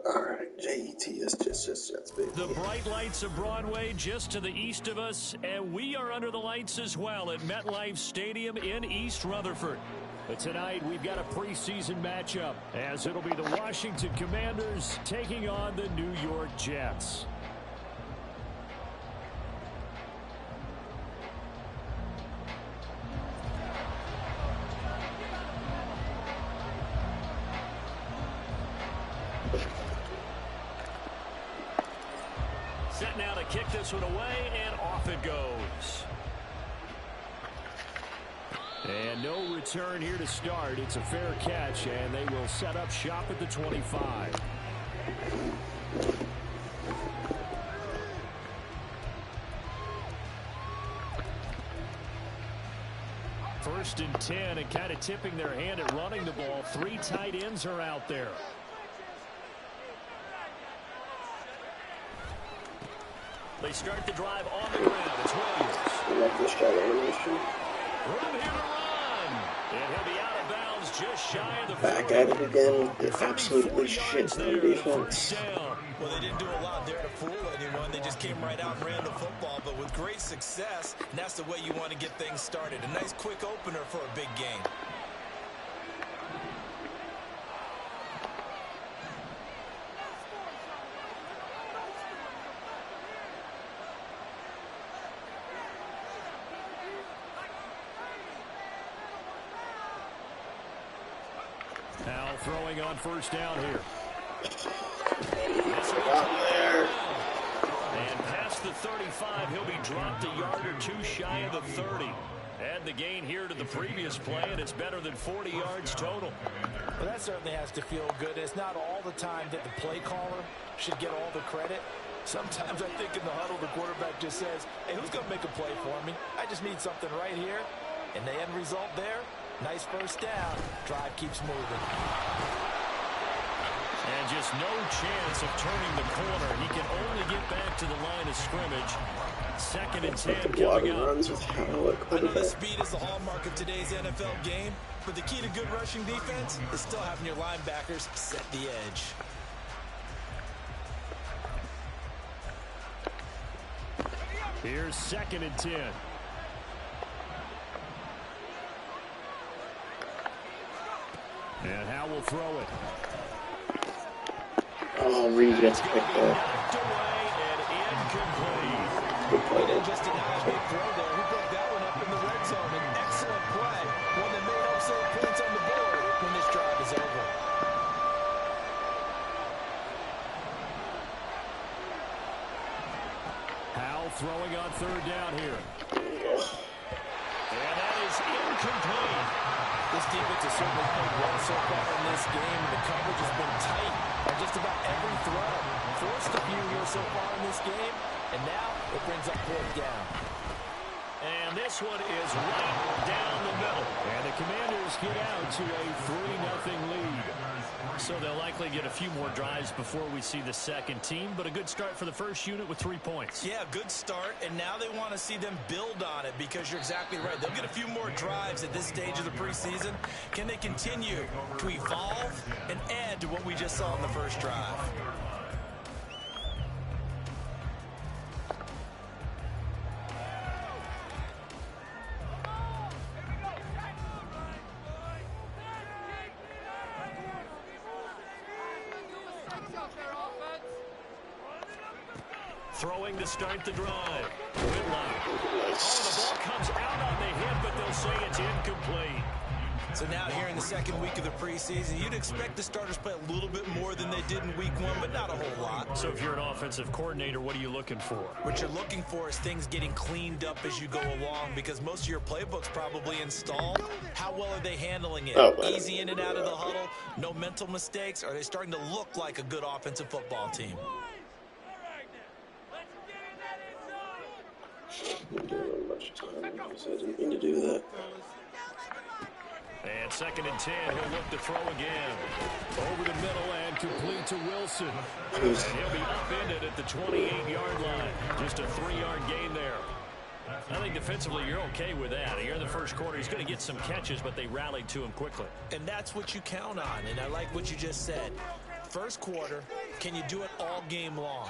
Alright, JETS, just, baby. The bright lights of Broadway just to the east of us, and we are under the lights as well at MetLife Stadium in East Rutherford. But tonight, we've got a preseason matchup, as it'll be the Washington Commanders taking on the New York Jets. Set now to kick this one away, and off it goes. And no return here to start. It's a fair catch, and they will set up shop at the 25. First and 10, and kind of tipping their hand at running the ball. 3 tight ends are out there. They start the drive on the ground. It's Williams. I like this shot animation. Room here to run. And he'll be out of bounds just shy of the Back at it again. They're absolutely shit on defense. Well, they didn't do a lot there to fool anyone. They just came right out and ran the football, but with great success, and that's the way you want to get things started. A nice quick opener for a big game. Now throwing on first down here. And past the 35, he'll be dropped a yard or two shy of the 30. Add the gain here to the previous play, and it's better than 40 yards total. Well, that certainly has to feel good. It's not all the time that the play caller should get all the credit. Sometimes I think in the huddle, the quarterback just says, hey, who's going to make a play for me? I just need something right here. And the end result there, nice first down. Drive keeps moving. And just no chance of turning the corner. He can only get back to the line of scrimmage. 2nd and 10 coming up. I know the speed is the hallmark of today's NFL game, but the key to good rushing defense is still having your linebackers set the edge. Here's 2nd and 10. And how will throw it. Oh, Reed gets picked up. Knocked away and incomplete. He didn't just deny a big throw there. He broke that one up in the red zone. An excellent play. One that may help save points on the board when this drive is over. Howell throwing on 3rd down here. And that is incomplete. This defense has certainly played well so far in this game, and the coverage has been tight on just about every throw. Forced a few here so far in this game, and now it brings up 4th down. And this one is right down the middle. And the Commanders get out to a 3-0 lead. So they'll likely get a few more drives before we see the second team, but a good start for the first unit with 3 points. Yeah, good start, and now they want to see them build on it because you're exactly right. They'll get a few more drives at this stage of the preseason. Can they continue to evolve and add to what we just saw in the first drive? Throwing to start the drive. Whitlock. Oh, the ball comes out on the hit, but they'll say it's incomplete. So now here in the second week of the preseason, you'd expect the starters play a little bit more than they did in week 1, but not a whole lot. So if you're an offensive coordinator, what are you looking for? What you're looking for is things getting cleaned up as you go along because most of your playbook's probably installed. How well are they handling it? Easy in and out of the huddle, no mental mistakes? Are they starting to look like a good offensive football team? Didn't give him much time because I didn't mean to do that. And 2nd and 10, he'll look to throw again. Over the middle and complete to Wilson. And he'll be upended at the 28-yard line. Just a 3-yard gain there. I think defensively you're okay with that. You're in the first quarter. He's going to get some catches, but they rallied to him quickly. And that's what you count on, and I like what you just said. First quarter, can you do it all game long?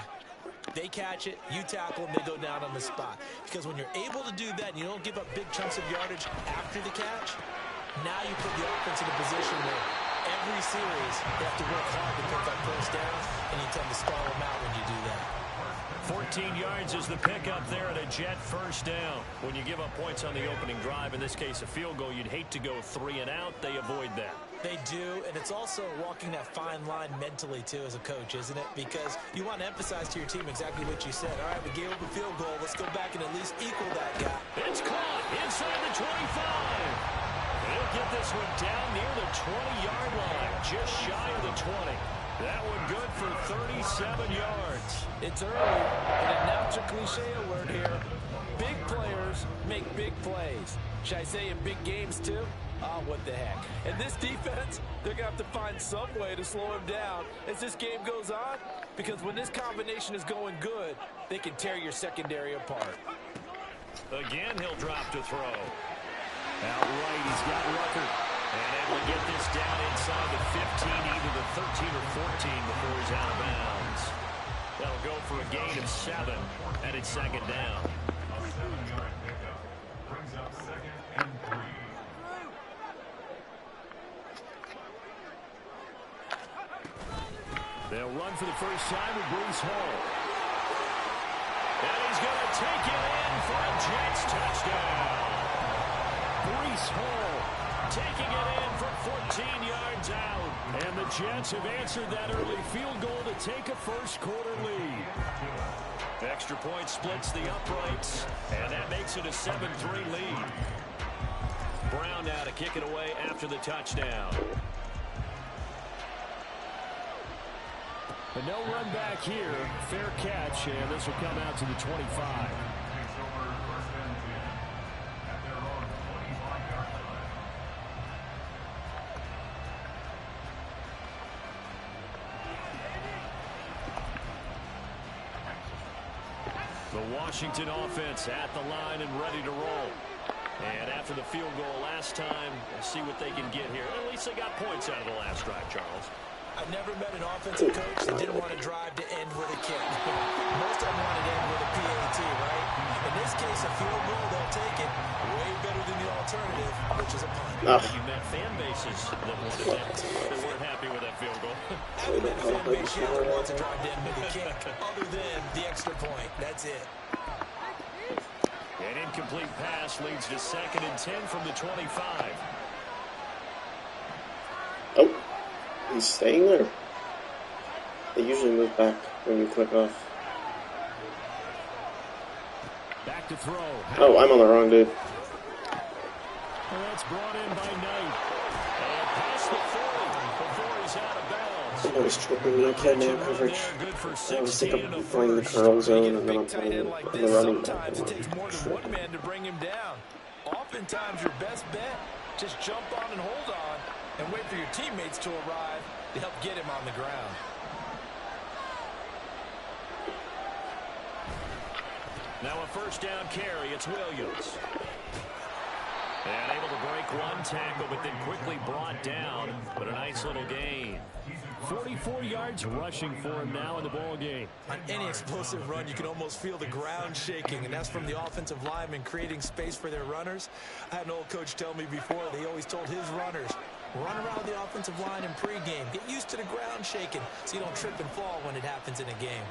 They catch it, you tackle them, they go down on the spot. Because when you're able to do that and you don't give up big chunks of yardage after the catch, now you put the offense in a position where every series they have to work hard to pick up first downs, and you tend to stall them out when you do that. 14 yards is the pickup there at a Jet first down. When you give up points on the opening drive, in this case a field goal, you'd hate to go 3 and out. They avoid that. They do, and it's also walking that fine line mentally, too, as a coach, isn't it? Because you want to emphasize to your team exactly what you said. All right, we gave up a field goal. Let's go back and at least equal that gap. It's caught inside the 25. He'll get this one down near the 20-yard line, just shy of the 20. That one good for 37 yards. It's early, and now it's a cliche word here. Big players make big plays. Should I say in big games, too? Oh, what the heck. And this defense, they're going to have to find some way to slow him down as this game goes on, because when this combination is going good, they can tear your secondary apart. Again, he'll drop to throw. Out right, he's got Rucker. And able to get this down inside the 15, either the 13 or 14 before he's out of bounds. That'll go for a gain of 7, and it's second down. They'll run for the first time with Breece Hall. And he's going to take it in for a Jets touchdown. Breece Hall taking it in from 14 yards out. And the Jets have answered that early field goal to take a first-quarter lead. Extra point splits the uprights, and that makes it a 7-3 lead. Brown now to kick it away after the touchdown. But no run back here. Fair catch, and this will come out to the 25. The Washington offense at the line and ready to roll. And after the field goal last time, we'll see what they can get here. At least they got points out of the last drive, Charles. I've never met an offensive coach that didn't want to drive to end with a kick. Most of them wanted to end with a PAT, right? In this case, a field goal, they'll take it. Way better than the alternative, which is a punt. You met fan bases that wanted that. They weren't happy with that field goal. I haven't met a fan base yet that wants to drive to end with a kick, other than the extra point. That's it. An incomplete pass leads to 2nd and 10 from the 25. Oh. He's staying there. They usually move back when you click off. Back to throw. Oh, I'm on the wrong dude. And that's brought in by Knight. And past the 40 before he's out of bounds. Somebody's tripping my kid now coverage. I was thinking of playing the curl zone and then I'm playing in the running back. Sometimes it takes more than one man to bring him down. Oftentimes your best bet, just jump on and hold on and wait for your teammates to arrive to help get him on the ground. Now a first down carry. It's Williams. And able to break one tackle, but then quickly brought down. But a nice little gain. 44 yards rushing for him now in the ball game. On any explosive run, you can almost feel the ground shaking, and that's from the offensive linemen creating space for their runners. I had an old coach tell me before, they always told his runners, run around the offensive line in pregame. Get used to the ground shaking so you don't trip and fall when it happens in a game.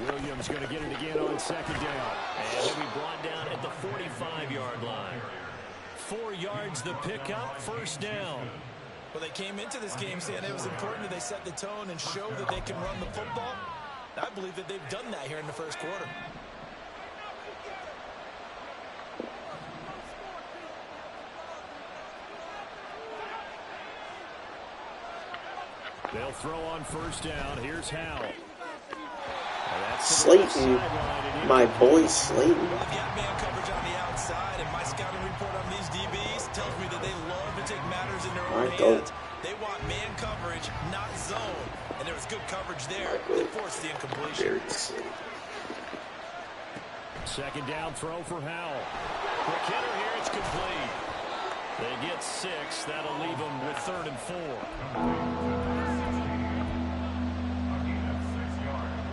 Williams going to get it again on second down. And he'll be brought down at the 45-yard line. 4 yards the pickup, first down. Well, they came into this game saying it was important that they set the tone and show that they can run the football. I believe that they've done that here in the first quarter. They'll throw on first down. Here's Howell. Slayton, my boy Slayton. Well, if you have man coverage on the outside, and my scouting report on these DBs tells me that they love to take matters in their own hands. They want man coverage, not zone. And there was good coverage there that forced the incompletion. Second down throw for Howell. Quick hitter here, it's complete. They get 6. That'll leave them with 3rd and 4.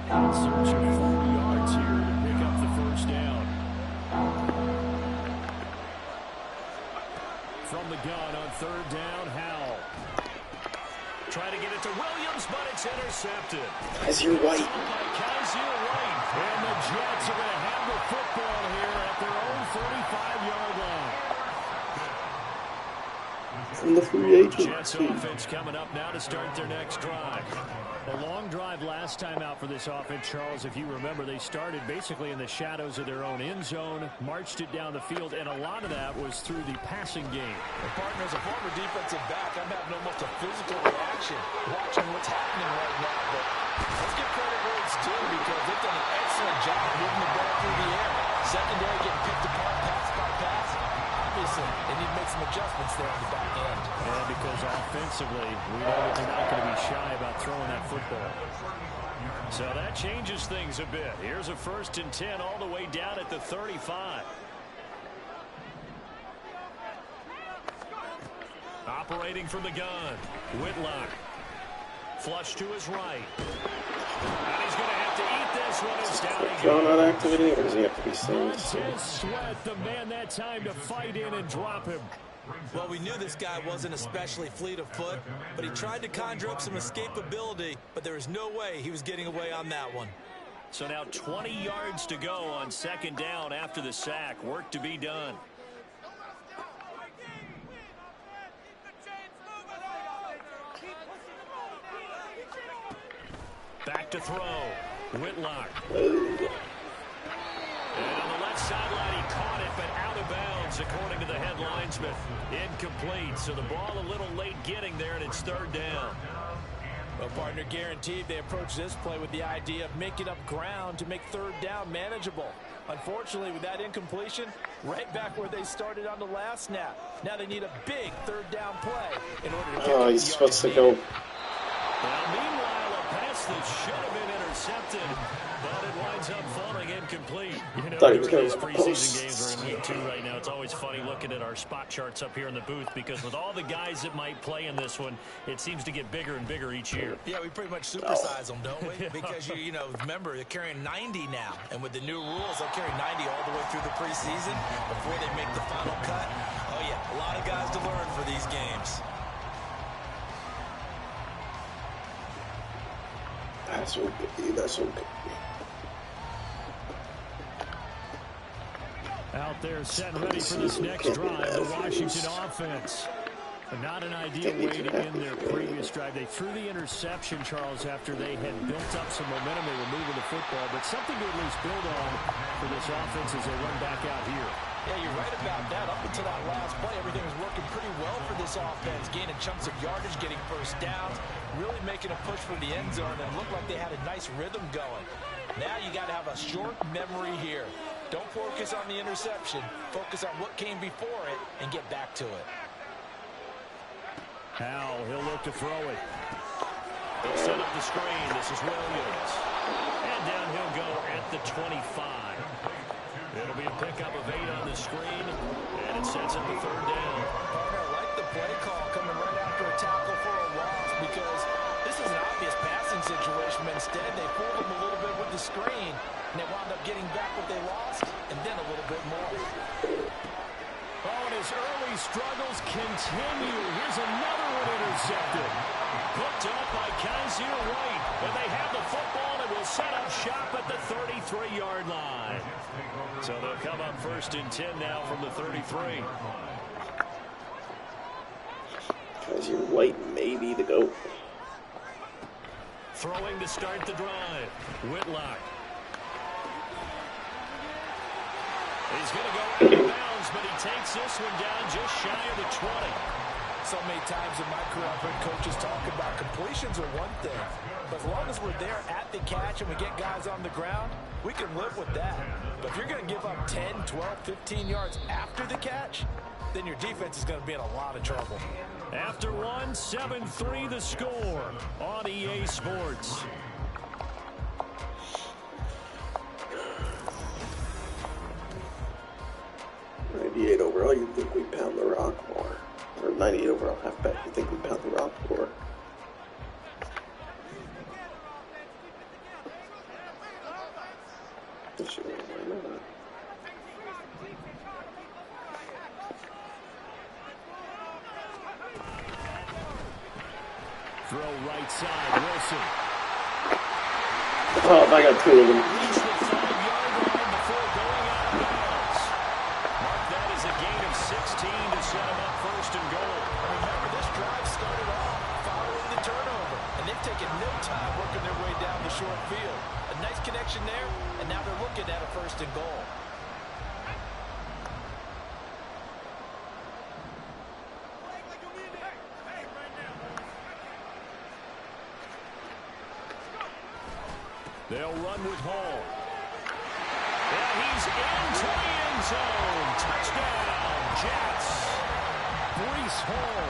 Search of 4 yards here to pick up the first down. From the gun on 3rd down, Howell. Trying to get it to Williams, but it's intercepted. Kaiser White. And the Jets are going to have the football here at their own 45-yard line. From the free agent. Jets offense coming up now to start their next drive. A long drive last time out for this offense, Charles. If you remember, they started basically in the shadows of their own end zone, marched it down the field, and a lot of that was through the passing game. And partner, as a former defensive back, I'm having almost a physical reaction watching what's happening right now. But let's give credit where it's due because they've done an excellent job moving the ball through the air. Secondary getting picked apart pass by pass. Obviously, they need to make some adjustments there on the back end. And because offensively, we know that they're not going to be shy about throwing that football. So that changes things a bit. Here's a 1st and 10 all the way down at the 35. Operating from the gun, Whitlock. flush to his right. And he's going to have to eat this one. It's down. Going on activity, or does he have to be Montez saved? Sweat, the man that time to fight in and drop him. Well, we knew this guy wasn't especially fleet of foot, but he tried to conjure up some escapability, but there was no way he was getting away on that one. So now 20 yards to go on second down after the sack. Work to be done. Back to throw. Whitlock. And on the left sideline, he caught it, but out of bounds, according to the head linesman. Incomplete, so the ball a little late getting there, and it's third down. Well, partner, guaranteed they approach this play with the idea of making up ground to make third down manageable. Unfortunately, with that incompletion, right back where they started on the last snap. Now they need a big third down play in order to get He's supposed to go. Well, meanwhile, a pass that should have been intercepted, but it winds up falling incomplete. You know, Thought he was during going these to preseason games, we're in week 2 right now. It's always funny looking at our spot charts up here in the booth because with all the guys that might play in this one, it seems to get bigger and bigger each year. Yeah, we pretty much supersize them, don't we? Because, you know, remember, they're carrying 90 now. And with the new rules, they'll carry 90 all the way through the preseason before they make the final cut. Oh, yeah, a lot of guys to learn for these games. That's okay. That's okay. Out there set and ready for this next drive, the Washington offense. Not an ideal way to end their previous drive. They threw the interception, Charles, after they had built up some momentum. They were moving the football, but something to at least build on for this offense as they run back out here. Yeah, you're right about that. Up until that last play, everything was working pretty well for this offense, gaining chunks of yardage, getting first downs, really making a push for the end zone, and looked like they had a nice rhythm going. Now you got to have a short memory here. Don't focus on the interception. Focus on what came before it and get back to it. Howell, he'll look to throw it. They'll set up the screen. This is Williams. And down he'll go at the 25. It'll be a pickup of 8 on the screen, and it sets up a third down. Partner, I like the play call coming right after a tackle for a loss because this is an obvious passing situation, but instead they fooled them a little bit with the screen, and they wound up getting back what they lost, and then a little bit more. Oh, and his early struggles continue. Here's another one intercepted. Picked up by Kaiser White, and they have the football and will set up shop at the 33-yard line. So they'll come up first and 10 now from the 33. Kaiser White may be the GOAT. Throwing to start the drive. Whitlock. He's going to go out of bounds, but he takes this one down just shy of the 20. So many times in my career, I've heard coaches talk about completions are one thing, but as long as we're there at the catch and we get guys on the ground, we can live with that. But if you're going to give up 10, 12, 15 yards after the catch, then your defense is going to be in a lot of trouble. After one, 7-3 the score on EA Sports. '98 overall, you'd think we pound the rock more. Or 98 overall halfback, you'd think we pound the rock more. Throw right side, Wilson. Oh, I got 2 of them. Reached the 5-yard line before going out of bounds. Mark that as a gain of 16 to set him up first and goal. Remember, this drive started off following the turnover, and they've taken no time working their way down the short field. A nice connection there, and now they're looking at a first and goal. They'll run with Hall. And he's into the end zone. Touchdown, Jets. Breece Hall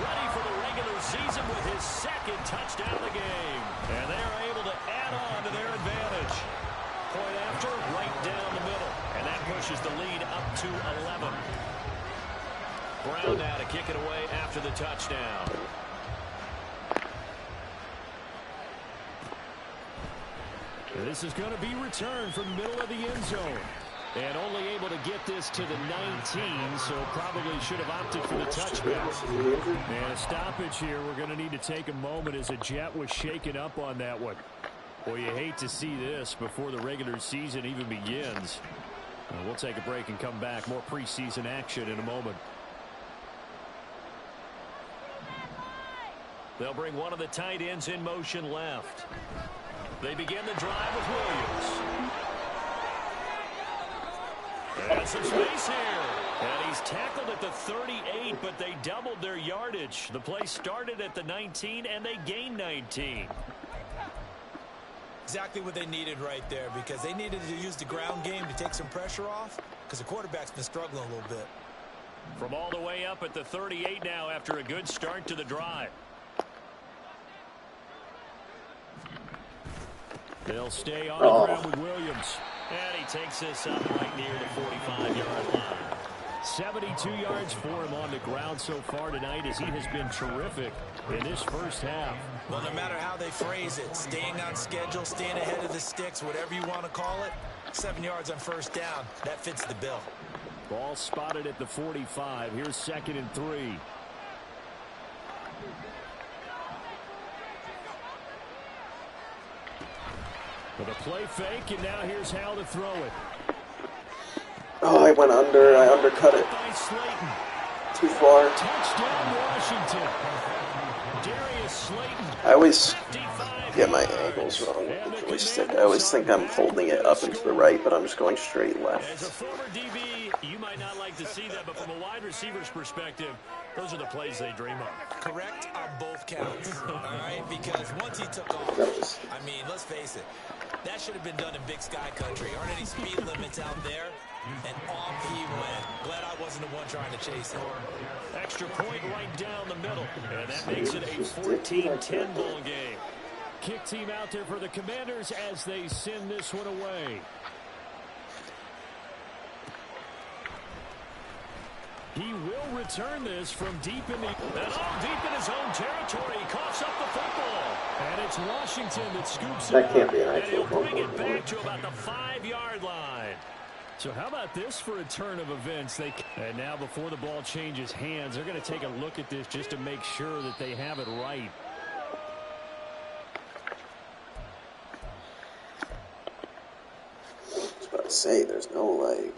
ready for the regular season with his second touchdown of the game. And they are able to add on to their advantage. Point after, right down the middle. And that pushes the lead up to 11. Brown now to kick it away after the touchdown. This is going to be returned from the middle of the end zone. And only able to get this to the 19, so probably should have opted for the touchback. And a stoppage here. We're going to need to take a moment as a Jet was shaken up on that one. Well, you hate to see this before the regular season even begins. We'll take a break and come back. More preseason action in a moment. They'll bring one of the tight ends in motion left. They begin the drive with Williams. And some space here. And he's tackled at the 38, but they doubled their yardage. The play started at the 19, and they gained 19. Exactly what they needed right there, because they needed to use the ground game to take some pressure off, because the quarterback's been struggling a little bit. From all the way up at the 38 now after a good start to the drive. They'll stay on the ground with Williams. And he takes this up right near the 45-yard line. 72 yards for him on the ground so far tonight, as he has been terrific in this first half. Well, no matter how they phrase it, staying on schedule, staying ahead of the sticks, whatever you want to call it, 7 yards on first down, that fits the bill. Ball spotted at the 45. Here's 2nd and 3. With a play fake, and now here's how to throw it. Oh, I went under. I undercut it. Too far. Touchdown, Washington. Darius Slayton. I always get my angles wrong with the joystick. I always think I'm holding it up and to the right, but I'm just going straight left. As a former DB, you might not like to see that, but from a wide receiver's perspective, those are the plays they dream of. Correct on both counts, all right? Because once he took off, I mean, let's face it, that should have been done in Big Sky Country. Aren't any speed limits out there? And off he went. Glad I wasn't the one trying to chase him. Extra point right down the middle. And that makes it a 14-10 ball game. Kick team out there for the Commanders as they send this one away. He will return this from deep in deep in his own territory. He coughs up the football. And it's Washington that scoops it up. That can't be an And actual he'll bring it back to about the 5-yard line. So how about this for a turn of events? And now before the ball changes hands, they're going to take a look at this just to make sure that they have it right. I was about to say, there's no, like,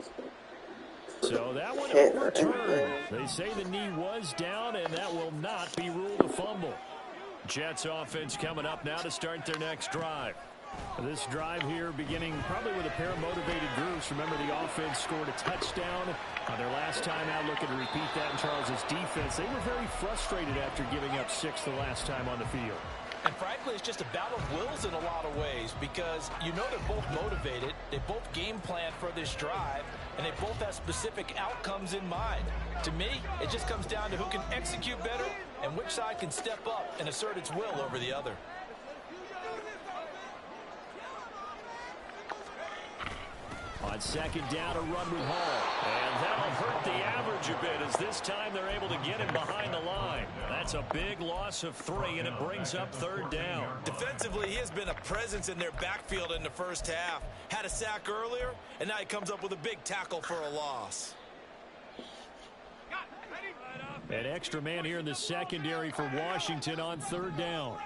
so that one hit or overturned. anything. They say the knee was down, and that will not be ruled a fumble. Jets offense coming up now to start their next drive. This drive here beginning probably with a pair of motivated groups. Remember, the offense scored a touchdown on their last time out, looking to repeat that in Charles' defense. They were very frustrated after giving up 6 the last time on the field. And frankly, it's just a battle of wills in a lot of ways, because you know they're both motivated, they both game plan for this drive, and they both have specific outcomes in mind. To me, it just comes down to who can execute better and which side can step up and assert its will over the other. On second down, a run with Hall. And that'll hurt the average a bit, as this time they're able to get him behind the line. That's a big loss of 3, and it brings up 3rd down. Defensively, he has been a presence in their backfield in the first half. Had a sack earlier, and now he comes up with a big tackle for a loss. An extra man here in the secondary for Washington on 3rd down.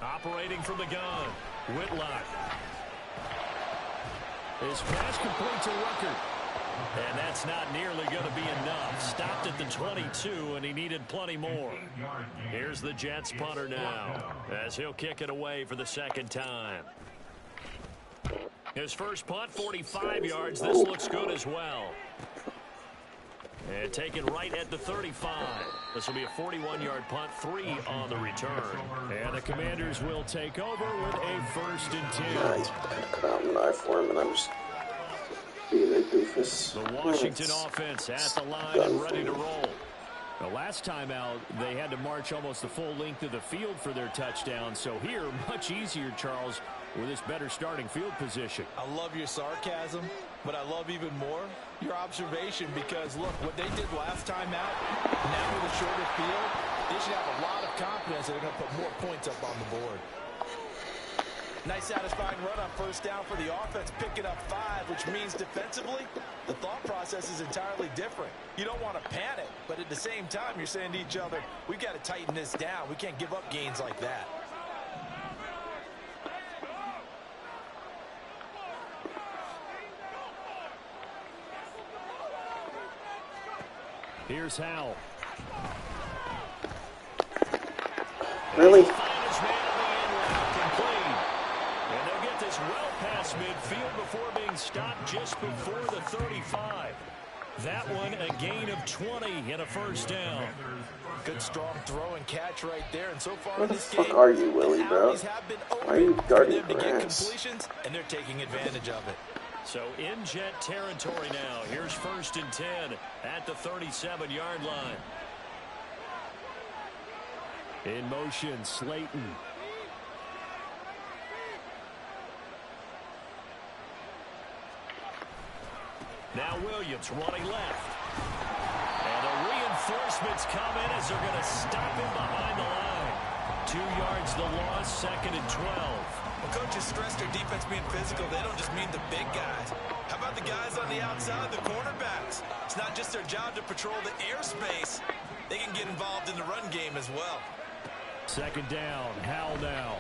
Operating from the gun, Whitlock. His pass complete to Rucker. And that's not nearly going to be enough. Stopped at the 22, and he needed plenty more. Here's the Jets punter now, as he'll kick it away for the 2nd time. His first punt, 45 yards. This looks good as well. And taken right at the 35. This will be a 41-yard punt, 3 on the return. And the Commanders will take over with a 1st and 10. Nice. Cut out an eye for him, and I'm just being a doofus. The Washington offense at the line and ready to roll. The last time out, they had to march almost the full length of the field for their touchdown. So here, much easier, Charles, with this better starting field position. I love your sarcasm, but I love even more your observation because, look, what they did last time out, now with a shorter field, they should have a lot of confidence that they're going to put more points up on the board. Nice satisfying run on first down for the offense, picking up 5, which means defensively, the thought process is entirely different. You don't want to panic, but at the same time, you're saying to each other, we've got to tighten this down. We can't give up gains like that. Here's Howell. Really? And they'll get this well past midfield before being stopped just before the 35. That one a gain of 20 and a first down. Good strong throw and catch right there. And so far Where in the this fuck game, are you, Willie, the bro? Owlies have been open Why are you for guarding them to get grass? completions, and they're taking advantage of it. So in jet territory now. Here's 1st and 10 at the 37-yard line. In motion, Slayton. Now Williams running left. And the reinforcements come in as they're going to stop him behind the line. 2 yards the loss, 2nd and 12. Well, coaches stress their defense being physical. They don't just mean the big guys. How about the guys on the outside, the cornerbacks? It's not just their job to patrol the airspace. They can get involved in the run game as well. 2nd down, Howell now.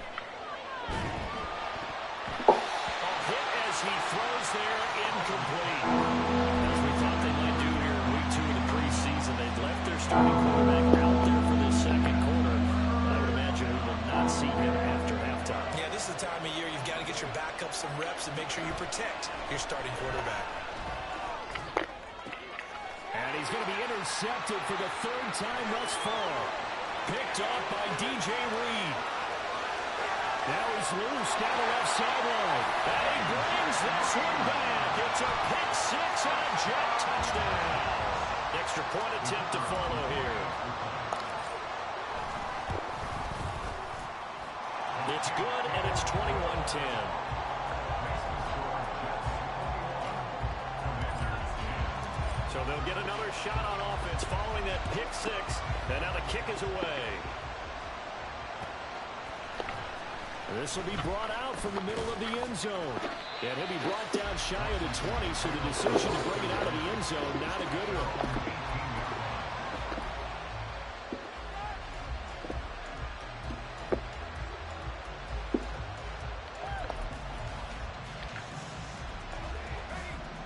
Hit as he throws there, incomplete. As we thought they might do here in week 2 of the preseason, they've left their starting quarterback out there for this 2nd quarter. I would imagine we will not see him after halftime. Yeah, this is the time of year you've got to get your backup some reps and make sure you protect your starting quarterback. And he's going to be intercepted for the 3rd time thus far. Picked off by DJ Reed. Now he's loose down the left sideline. And he brings this one back. It's a pick 6 and a jet touchdown. Extra point attempt to follow here. It's good, and it's 21-10. So they'll get another shot on offense following that pick 6. And now the kick is away. This will be brought out from the middle of the end zone. And he'll be brought down shy of the 20, so the decision to bring it out of the end zone, not a good one.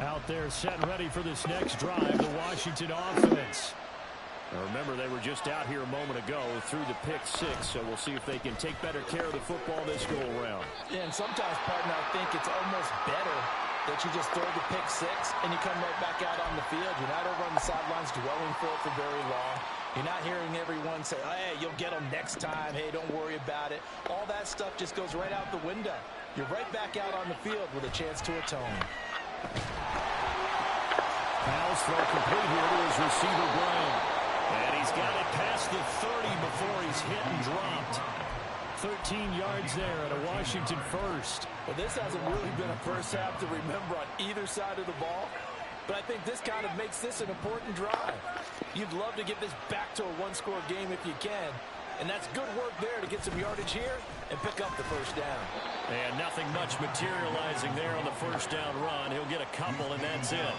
Out there set and ready for this next drive, the Washington offense. Now remember, they were just out here a moment ago through the pick 6, so we'll see if they can take better care of the football this go-around. Yeah, and sometimes, partner, I think it's almost better that you just throw the pick 6 and you come right back out on the field. You're not over on the sidelines dwelling for it for very long. You're not hearing everyone say, hey, you'll get them next time. Hey, don't worry about it. All that stuff just goes right out the window. You're right back out on the field with a chance to atone. Howell's throw complete here to his receiver, Brown. And he's got it past the 30 before he's hit and dropped. 13 yards there at a Washington first. Well, this hasn't really been a first half to remember on either side of the ball. But I think this kind of makes this an important drive. You'd love to get this back to a one-score game if you can. And that's good work there to get some yardage here and pick up the first down. And nothing much materializing there on the first down run. He'll get a couple, and that's it.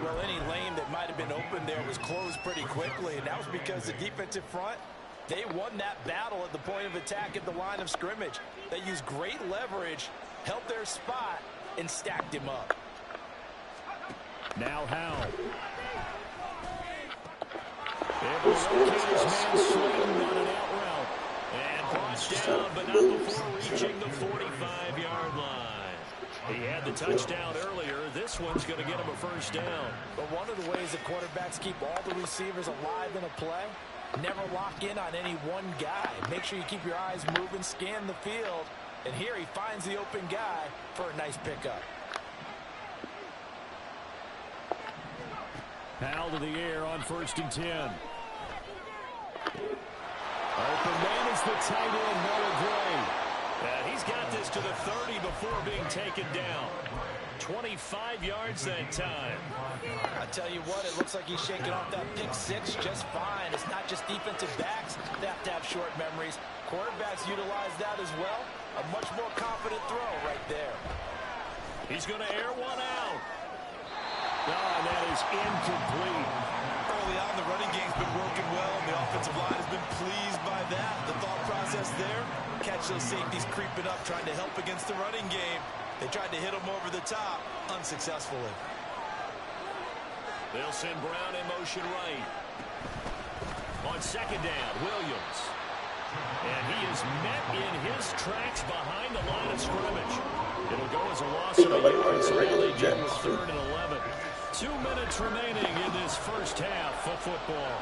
Well, any lane that might have been open there was closed pretty quickly, and that was because the defensive front, they won that battle at the point of attack at the line of scrimmage. They used great leverage, held their spot, and stacked him up. Now Howell. Able to locate his man Slayton on an out route. And brought down, but not before reaching the 45-yard line. He had the touchdown earlier. This one's going to get him a first down. But one of the ways the quarterbacks keep all the receivers alive in a play, never lock in on any one guy. Make sure you keep your eyes moving, scan the field. And here he finds the open guy for a nice pickup. Howell to the air on 1st and 10. Open man is the tight end, Noah Gray. He's got this to the 30 before being taken down. 25 yards that time. I tell you what, it looks like he's shaking off that pick six just fine. It's not just defensive backs that have to have short memories. Quarterbacks utilize that as well. A much more confident throw right there. He's going to air one out. And that is incomplete. Early on, the running game's been working well, and the offensive line has been pleased by that. The thought process there, catch those safeties creeping up, trying to help against the running game. They tried to hit him over the top, unsuccessfully. They'll send Brown in motion right. On second down, Williams. And he is met in his tracks behind the line of scrimmage. It'll go as a loss of a yard, so they'll lead you with 3rd and 11. 2 minutes remaining in this first half of football.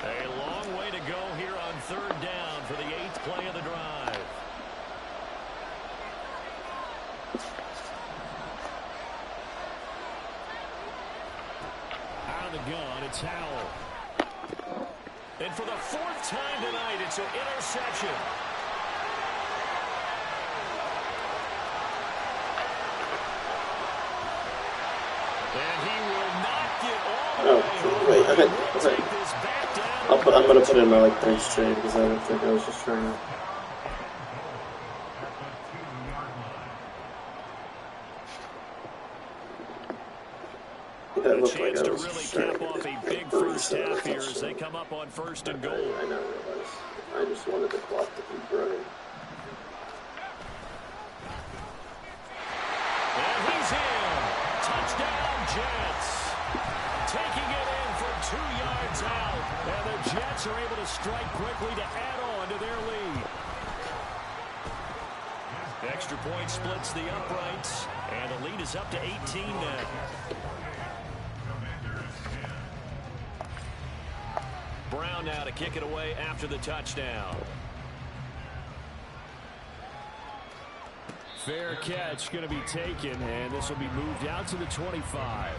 A long way to go here on 3rd down for the 8th play of the drive. Out of the gun, it's Howell. And for the 4th time tonight, it's an interception. And he will not get all the way home. Wait, okay. Take this back down. I'm gonna put in my like 3rd straight because I don't think I was just trying to. That A looked chance like I to was really just trying cap to off a big burn first some of half the here as touchdown. they come up on 1st and goal. I now realize. I just wanted the clock to keep running. And he's in. Touchdown, Jets. Taking it in from 2 yards out. And the Jets are able to strike quickly to add on to their lead. Extra point splits the uprights. And the lead is up to 18 now. Brown now to kick it away after the touchdown. Fair catch going to be taken, and this will be moved out to the 25.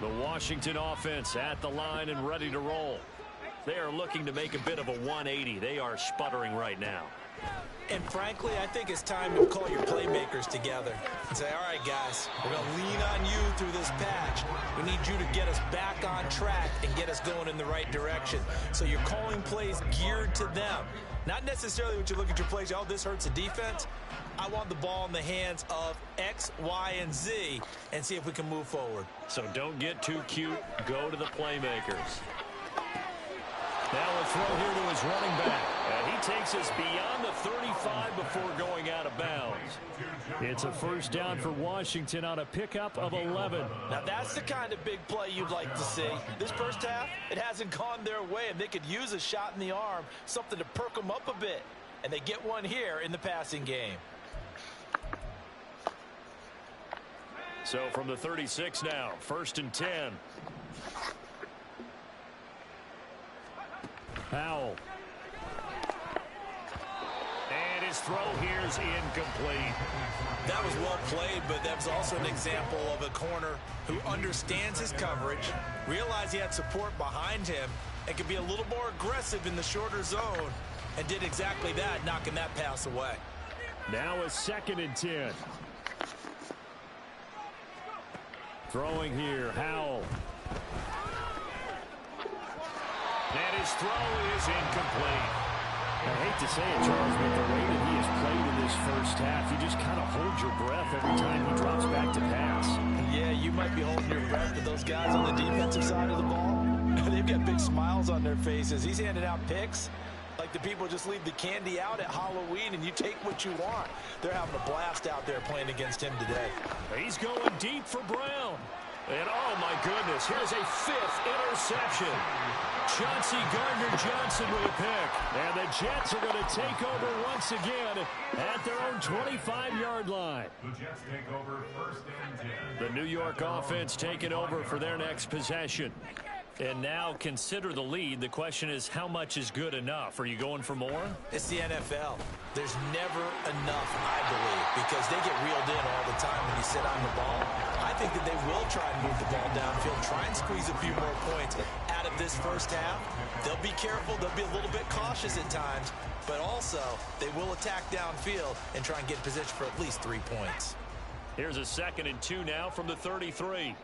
The Washington offense at the line and ready to roll. They are looking to make a bit of a 180. They are sputtering right now. And frankly, I think it's time to call your playmakers together and say, all right, guys, we're going to lean on you through this patch. We need you to get us back on track and get us going in the right direction. So you're calling plays geared to them. Not necessarily what you look at your plays, oh, this hurts the defense. I want the ball in the hands of X, Y, and Z and see if we can move forward. So don't get too cute. Go to the playmakers. Now a throw here to his running back. And he takes us beyond the 35 before going out of bounds. It's a first down for Washington on a pickup of 11. Now that's the kind of big play you'd like to see. This first half, it hasn't gone their way, and they could use a shot in the arm, something to perk them up a bit. And they get one here in the passing game. So from the 36 now, 1st and 10. Howell. And his throw here is incomplete. That was well played, but that was also an example of a corner who understands his coverage, realized he had support behind him, and could be a little more aggressive in the shorter zone, and did exactly that, knocking that pass away. Now a 2nd and 10. Throwing here, Howell. And his throw is incomplete. I hate to say it, Charles, but the way that he has played in this first half, you just kind of hold your breath every time he drops back to pass. Yeah, you might be holding your breath, but those guys on the defensive side of the ball, they've got big smiles on their faces. He's handing out picks like the people just leave the candy out at Halloween and you take what you want. They're having a blast out there playing against him today. He's going deep for Brown. And oh my goodness, here's a 5th interception. Chauncey Gardner-Johnson with a pick. And the Jets are going to take over once again at their own 25-yard line. The Jets take over 1st and 10. The New York offense taking over for their next possession. And now consider the lead. The question is, how much is good enough? Are you going for more? It's the NFL. There's never enough, I believe, because they get reeled in all the time when you sit on the ball. I think that they will try and move the ball downfield, try and squeeze a few more points out of this first half. They'll be careful. They'll be a little bit cautious at times, but also they will attack downfield and try and get in position for at least 3 points. Here's a 2nd and 2 now from the 33.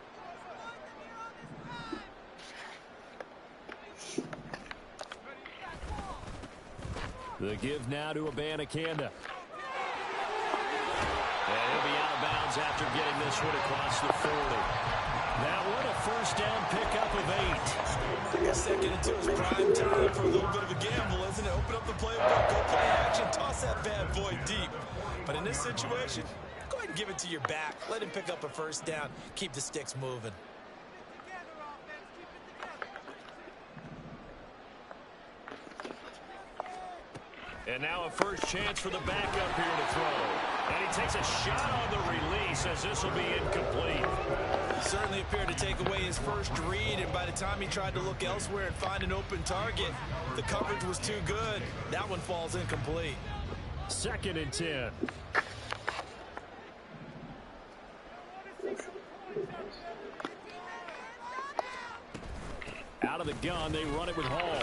The give now to Abanikanda. And he'll be out of bounds after getting this one across the 40. Now what a first down pickup of 8. 2nd and 2 is prime time for a little bit of a gamble, isn't it? Open up the playbook, go play action, toss that bad boy deep. But in this situation, go ahead and give it to your back. Let him pick up a first down. Keep the sticks moving. And now a first chance for the backup here to throw. And he takes a shot on the release as this will be incomplete. He certainly appeared to take away his first read, and by the time he tried to look elsewhere and find an open target, the coverage was too good. That one falls incomplete. 2nd and 10. Out of the gun, they run it with Hall.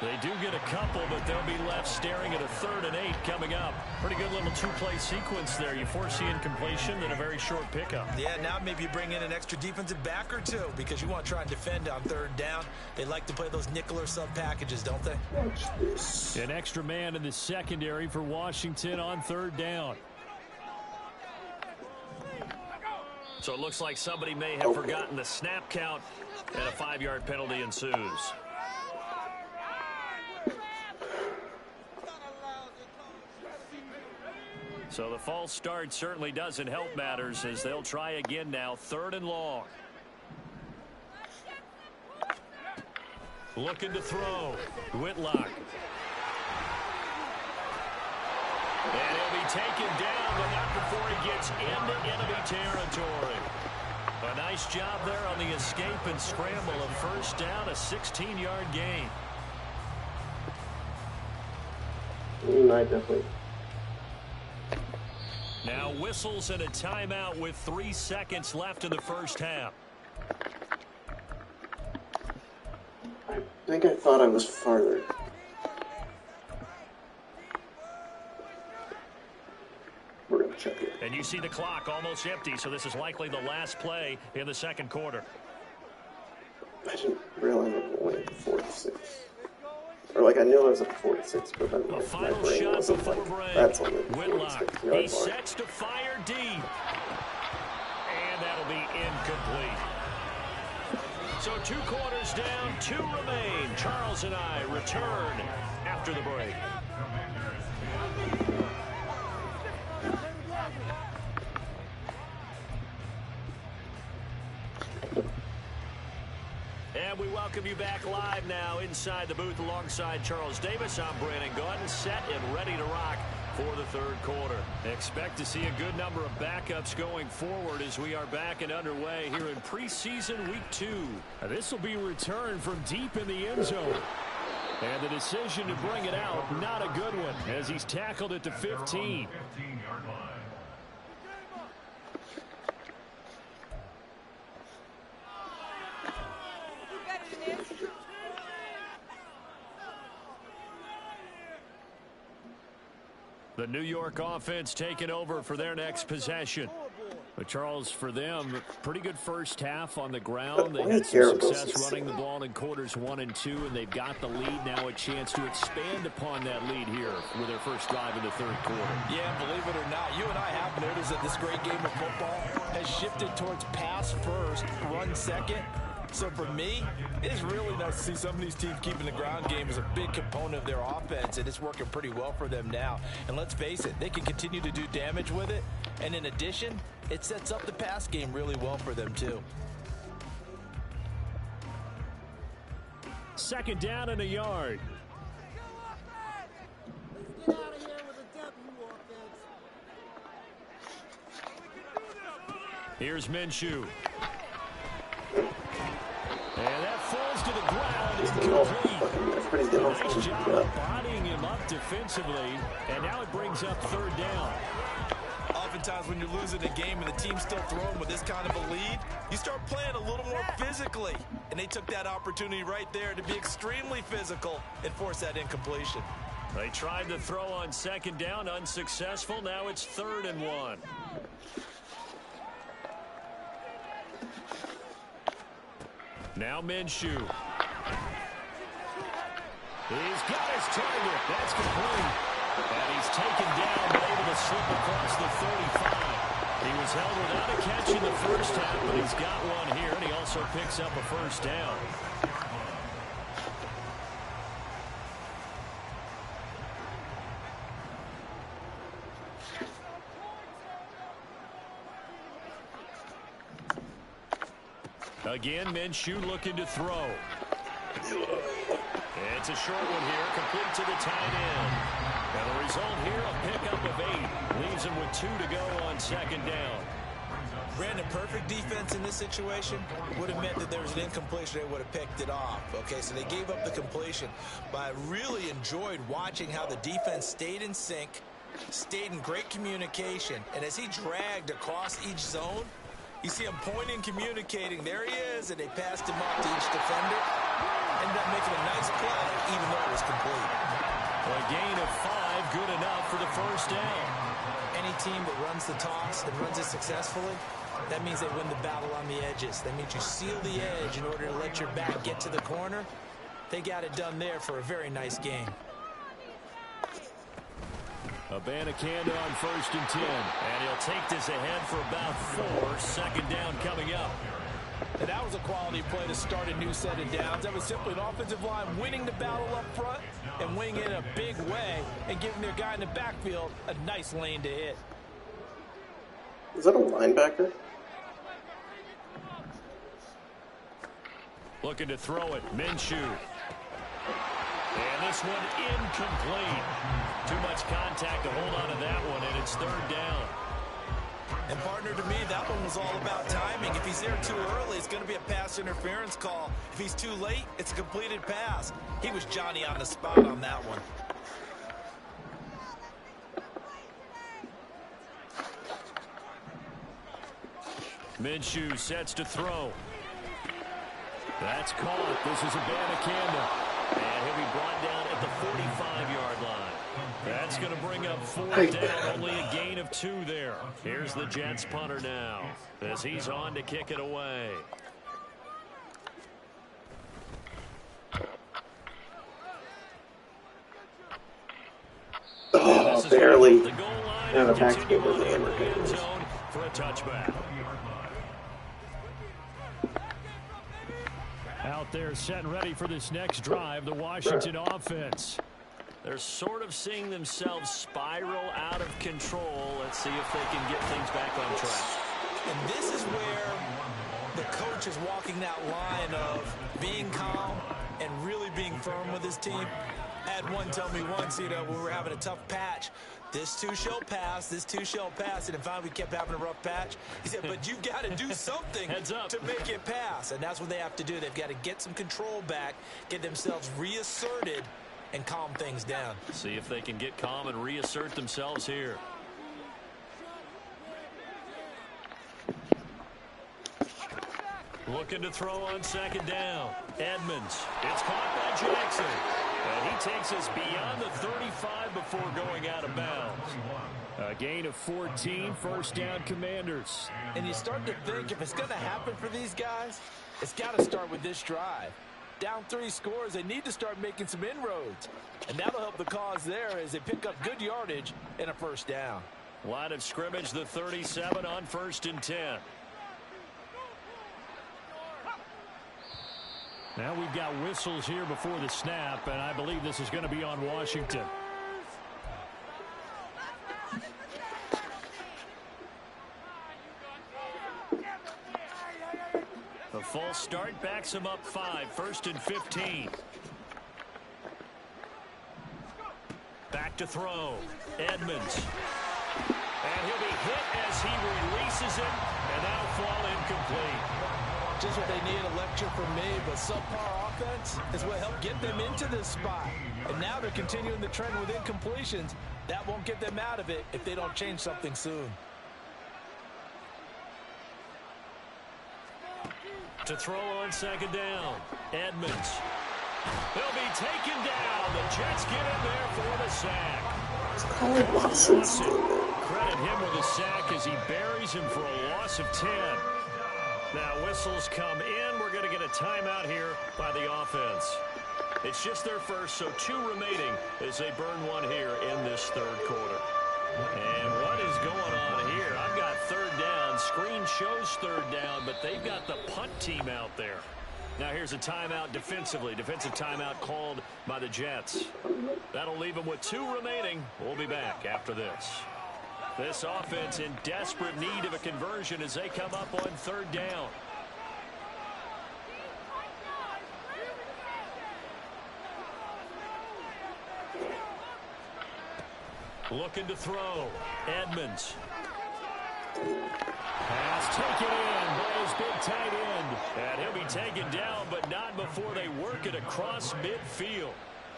They do get a couple, but they'll be left staring at a 3rd and 8 coming up. Pretty good little 2-play sequence there. You foresee incompletion, then a very short pickup. Yeah, now maybe you bring in an extra defensive back or two because you want to try and defend on 3rd down. They like to play those nickel or sub packages, don't they? An extra man in the secondary for Washington on 3rd down. So it looks like somebody may have forgotten the snap count, and a 5-yard penalty ensues. So the false start certainly doesn't help matters as they'll try again now, 3rd and long. Looking to throw. Whitlock. And he'll be taken down, but not before he gets into enemy territory. A nice job there on the escape and scramble. A first down, a 16-yard gain. I definitely. Now whistles and a timeout with 3 seconds left in the first half. I think I thought I was farther. We're going to check it. And you see the clock almost empty, so this is likely the last play in the 2nd quarter. I didn't realize it went 4-6. Or like I knew it was a 4-6, but then A final my brain shot wasn't before like, break. that's only Whitlock. 46 yards He long. sets to fire deep. And that'll be incomplete. So 2 quarters down, 2 remain. Charles and I return after the break. And we welcome you back live now inside the booth alongside Charles Davis. I'm Brandon Gordon, set and ready to rock for the 3rd quarter. Expect to see a good number of backups going forward as we are back and underway here in preseason week 2. This will be returned from deep in the end zone. And the decision to bring it out, not a good one, as he's tackled it to 15. The New York offense taking over for their next possession. But Charles, for them, pretty good first half on the ground. They had some success running the ball in quarters 1 and 2, and they've got the lead now, a chance to expand upon that lead here with their first drive in the 3rd quarter. Yeah, believe it or not, you and I have noticed that this great game of football has shifted towards pass first, run second. So for me, it's really nice to see some of these teams keeping the ground game as a big component of their offense, and it's working pretty well for them now. And let's face it, they can continue to do damage with it. And in addition, it sets up the pass game really well for them too. 2nd down and a yard. Here's Minshew. And that falls to the ground. He's getting all Incomplete. fucking, everybody's getting all Nice fucking job beat of up. bodying him up defensively, and now it brings up third down. Oftentimes when you're losing a game and the team's still throwing with this kind of a lead, you start playing a little more physically. And they took that opportunity right there to be extremely physical and force that incompletion. They tried to throw on second down, unsuccessful. Now it's 3rd and 1. Now Minshew. He's got his target. That's complete. And he's taken down, but able to slip across the 35. He was held without a catch in the first half, but he's got one here, and he also picks up a first down. Again, Minshew looking to throw. It's a short one here, complete to the tight end. And the result here, a pickup of 8. Leaves him with 2 to go on second down. Brandon, perfect defense in this situation would have meant that there was an incompletion. They would have picked it off. Okay, so they gave up the completion. But I really enjoyed watching how the defense stayed in sync, stayed in great communication. And as he dragged across each zone, you see him pointing, communicating. There he is, and they passed him up to each defender. Ended up making a nice play, even though it was complete. A gain of 5, good enough for the first down. Any team that runs the toss and runs it successfully, that means they win the battle on the edges. That means you seal the edge in order to let your back get to the corner. They got it done there for a very nice game. Abanikanda on 1st and 10. And he'll take this ahead for about 4. Second down coming up. And that was a quality play to start a new set of downs. That was simply an offensive line winning the battle up front and winning it in a big way and giving their guy in the backfield a nice lane to hit. Is that a linebacker? Looking to throw it. Minshew. And this one incomplete. Too much contact to hold on to that one, and it's 3rd down. And partner, to me, that one was all about timing. If he's there too early, it's going to be a pass interference call. If he's too late, it's a completed pass. He was Johnny on the spot on that one. Minshew sets to throw. That's caught. This is Abanikanda. And he'll be brought down at the 45-yard line. That's going to bring up 4th down. Only a gain of 2 there. Here's the Jets punter now as he's on to kick it away. Oh, barely. The goal line Yeah, the and back's continue good on with the in the hammer end hands. zone for a touchback. Out there set and ready for this next drive, the Washington offense. They're sort of seeing themselves spiral out of control. Let's see if they can get things back on track. And this is where the coach is walking that line of being calm and really being firm with his team. I had one tell me once, when we were having a tough patch, this too shall pass, this too shall pass. And in fact, we kept having a rough patch. He said, but you've got to do something to make it pass. And that's what they have to do. They've got to get some control back, get themselves reasserted, and calm things down. See if they can get calm and reassert themselves here. Looking to throw on second down. Edmonds. It's caught by Jackson. And he takes us beyond the 35 before going out of bounds. A gain of 14, first down Commanders. And you start to think if it's going to happen for these guys, it's got to start with this drive. Down 3 scores, they need to start making some inroads. And that'll help the cause there as they pick up good yardage and a first down. Line of scrimmage, the 37 on 1st and 10. Now we've got whistles here before the snap, and I believe this is going to be on Washington. The false start backs him up 5, 1st and 15. Back to throw. Edmonds. And he'll be hit as he releases it, and that'll fall incomplete. Just what they need, a lecture from me, but subpar offense is what helped get them into this spot. And now they're continuing the trend with incompletions. That won't get them out of it if they don't change something soon. To throw on second down, Edmonds. He'll be taken down. The Jets get in there for the sack. Watson. Credit him with a sack as he buries him for a loss of 10. Now whistles come in. We're going to get a timeout here by the offense. It's just their first, so 2 remaining as they burn one here in this third quarter. And what is going on here? I've got third down. Screen shows third down, but they've got the punt team out there. Now here's a timeout defensively. Defensive timeout called by the Jets. That'll leave them with 2 remaining. We'll be back after this. This offense in desperate need of a conversion as they come up on third down. Looking to throw. Edmonds. Pass taken in by his big tight end. And he'll be taken down, but not before they work it across midfield.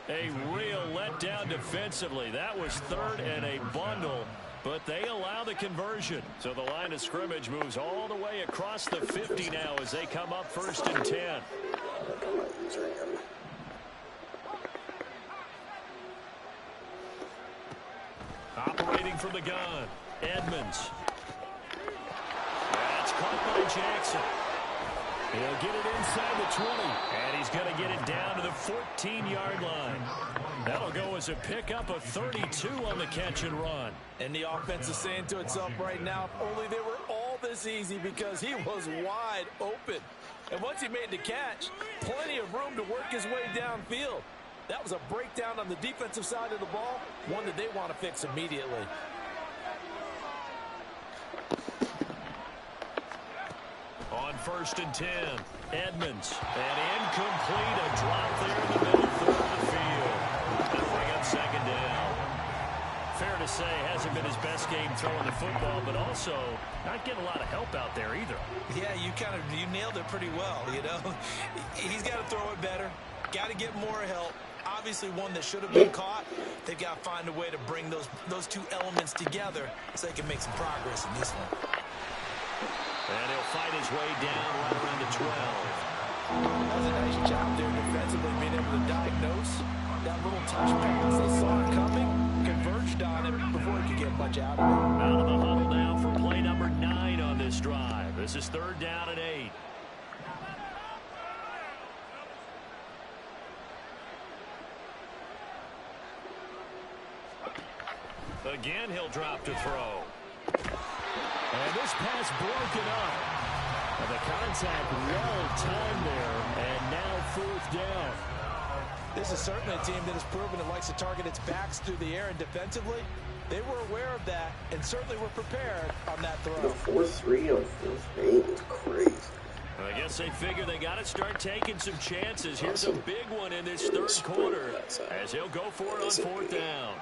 A real letdown defensively. That was third and a bundle, but they allow the conversion. So the line of scrimmage moves all the way across the 50 now as they come up first and 10. Operating from the gun, Edmonds. That's caught by Jackson. He'll get it inside the 20, and he's going to get it down to the 14-yard line. That'll go as a pickup of 32 on the catch and run. And the offense is saying to itself right now, if only they were all this easy, because he was wide open. And once he made the catch, plenty of room to work his way downfield. That was a breakdown on the defensive side of the ball, one that they want to fix immediately. On first and 10, Edmonds. And incomplete, a drop there in the middle third of the field. That'll bring up second down. Fair to say, hasn't been his best game throwing the football, but also not getting a lot of help out there either. Yeah, you nailed it pretty well, you know. He's got to throw it better, got to get more help. Obviously one that should have been caught. They've got to find a way to bring those 2 elements together so they can make some progress in this one. And he'll fight his way down right around the 12. That was a nice job there defensively, being able to diagnose that little touch pass. They saw it coming, converged on it before he could get much out of it. Out of the huddle now for play number 9 on this drive. This is third down and 8. Again, he'll drop to throw. And this pass broken up. And the contact well timed there. And now fourth down. This is certainly a team that has proven it likes to target its backs through the air, and defensively, they were aware of that and certainly were prepared on that throw. The 4-3 on 4th 8 is crazy. I guess they figure they got to start taking some chances. Here's a big one in this third quarter as he'll go for it on fourth down.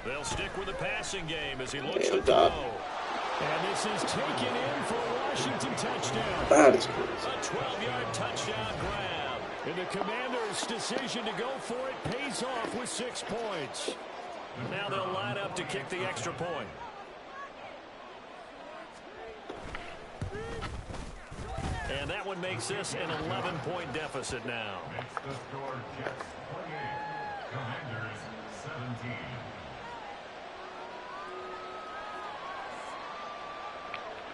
They'll stick with the passing game as he looks to throw. And this is taken in for a Washington touchdown. That is crazy. A 12-yard touchdown grab. And the Commanders' decision to go for it pays off with 6 points. Now they'll line up to kick the extra point. And that one makes this an 11-point deficit now. It's the score, Jets 28, Commanders 17.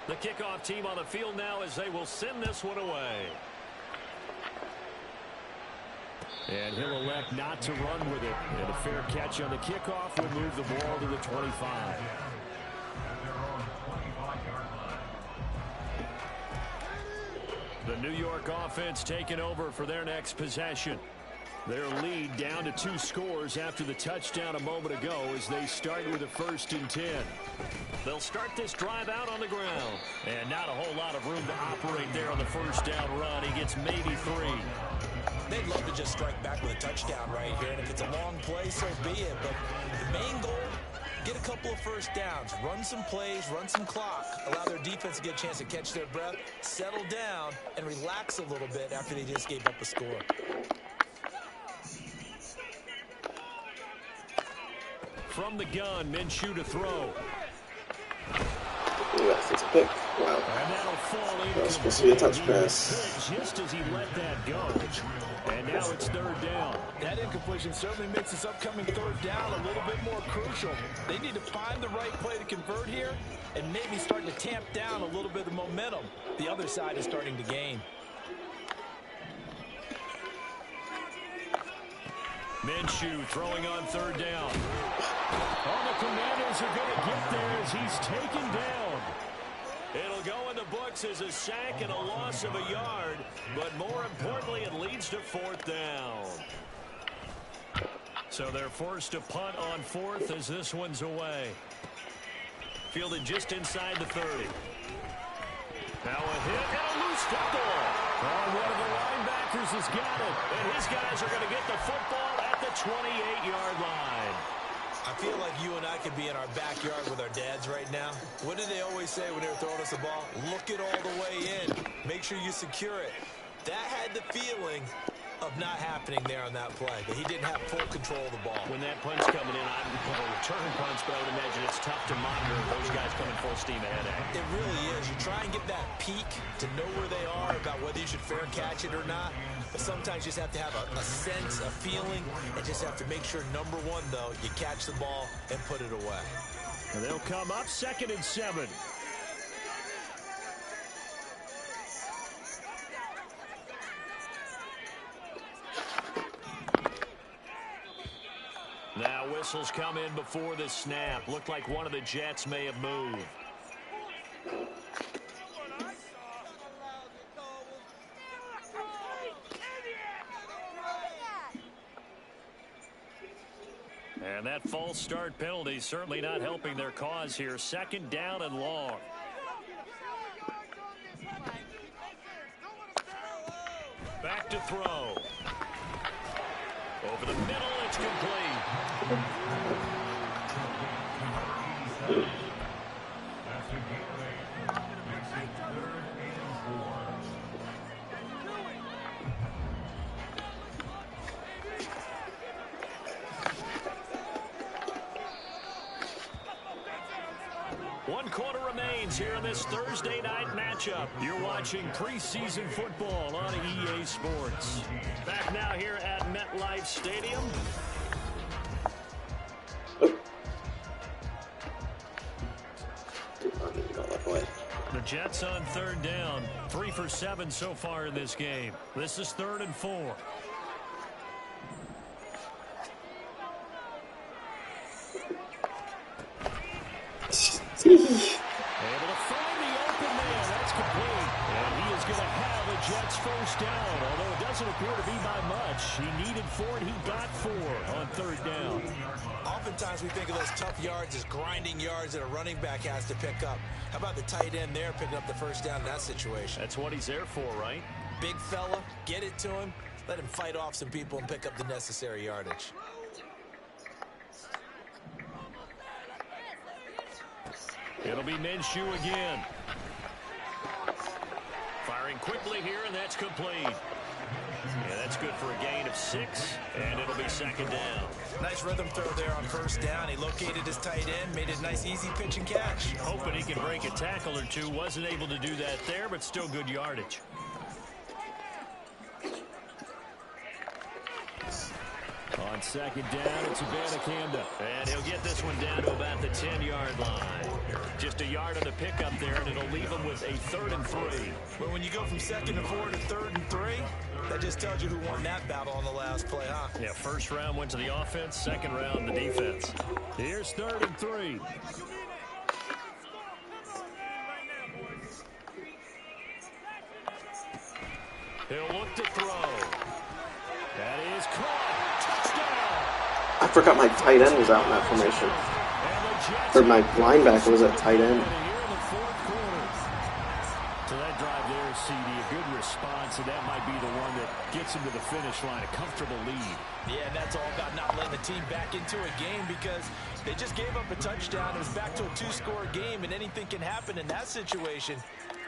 The kickoff team on the field now as they will send this one away. And he'll elect not to run with it. And a fair catch on the kickoff will move the ball to the 25. The New York offense taking over for their next possession. Their lead down to 2 scores after the touchdown a moment ago as they start with a 1st and 10. They'll start this drive out on the ground. And not a whole lot of room to operate there on the first down run. He gets maybe 3. They'd love to just strike back with a touchdown right here, and if it's a long play, so be it. But the main goal, get a couple of first downs, run some plays, run some clock, allow their defense to get a chance to catch their breath, settle down, and relax a little bit after they just gave up a score. From the gun, Minshew to throw. Yes, it's a pick. Wow. And that'll fall in. That was supposed to be a touch pass. Just as he let that go. And now it's third down. That incompletion certainly makes this upcoming third down a little bit more crucial. They need to find the right play to convert here and maybe start to tamp down a little bit of momentum. The other side is starting to gain. Minshew throwing on third down. Oh, the Commanders are going to get there as he's taken down. It'll go in the books as a sack and a loss of a yard, but more importantly, it leads to fourth down. So they're forced to punt on fourth as this one's away. Fielded just inside the 30. Now a hit and a loose football. Oh, one of the linebackers has got it, and his guys are going to get the football at the 28-yard line. I feel like you and I could be in our backyard with our dads right now. What did they always say when they were throwing us the ball? Look it all the way in. Make sure you secure it. That had the feeling of not happening there on that play, that he didn't have full control of the ball. When that punt's coming in, I would call a return punch, but I would imagine it's tough to monitor those guys coming full steam ahead. It really is. You try and get that peek to know where they are, about whether you should fair catch it or not. But sometimes you just have to have a sense, a feeling, and just have to make sure, number one, though, you catch the ball and put it away. And they'll come up 2nd and 7. Now whistles come in before the snap. Looked like one of the Jets may have moved. And that false start penalty certainly not helping their cause here. 2nd down and long. Back to throw. Over the middle, it's complete. One quarter remains here in this Thursday night matchup. You're watching preseason football on EA Sports. Back now here at MetLife Stadium. The Jets on third down. 3 for 7 so far in this game. This is 3rd and 4. Able to find the open man. That's complete. And he is going to have a Jets first down, although it doesn't appear to be by much. He needed 4, and he got 4 on third down. Oftentimes we think of those tough yards as grinding yards that a running back has to pick up. How about the tight end there picking up the first down in that situation? That's what he's there for, right? Big fella, get it to him, let him fight off some people and pick up the necessary yardage. It'll be Minshew again. Firing quickly here, and that's complete. Yeah, that's good for a gain of 6, and it'll be 2nd down. Nice rhythm throw there on first down. He located his tight end, made it a nice, easy pitch and catch. Hoping he can break a tackle or two. Wasn't able to do that there, but still good yardage. On 2nd down, it's Abanikanda. And he'll get this one down to about the 10-yard line. Just a yard on the pickup there, and it'll leave him with a 3rd and 3. Well, when you go from 2nd and 4 to 3rd and 3, that just tells you who won that battle on the last play, huh? Yeah, first round went to the offense, second round the defense. Here's 3rd and 3. He'll look to throw. That is caught. I forgot my tight end was out in that formation. Or my linebacker was at tight end. So that drive there, CD, a good response, and that might be the one that gets gets him to the finish line, a comfortable lead. Yeah, and that's all about not letting the team back into a game because they just gave up a touchdown. It was back to a two-score game, and anything can happen in that situation.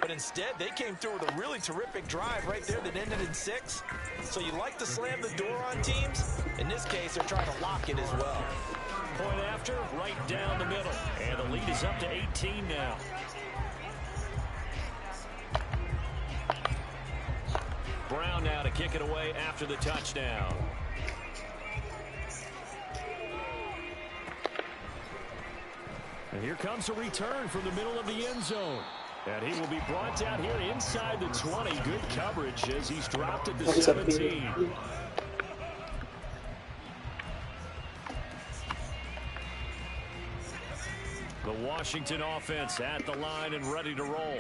But instead, they came through with a really terrific drive right there that ended in 6. So you like to slam the door on teams. In this case, they're trying to lock it as well. Point after, right down the middle. And the lead is up to 18 now. Brown now to kick it away after the touchdown. And here comes a return from the middle of the end zone. And he will be brought down here inside the 20. Good coverage as he's dropped at the 17. The Washington offense at the line and ready to roll.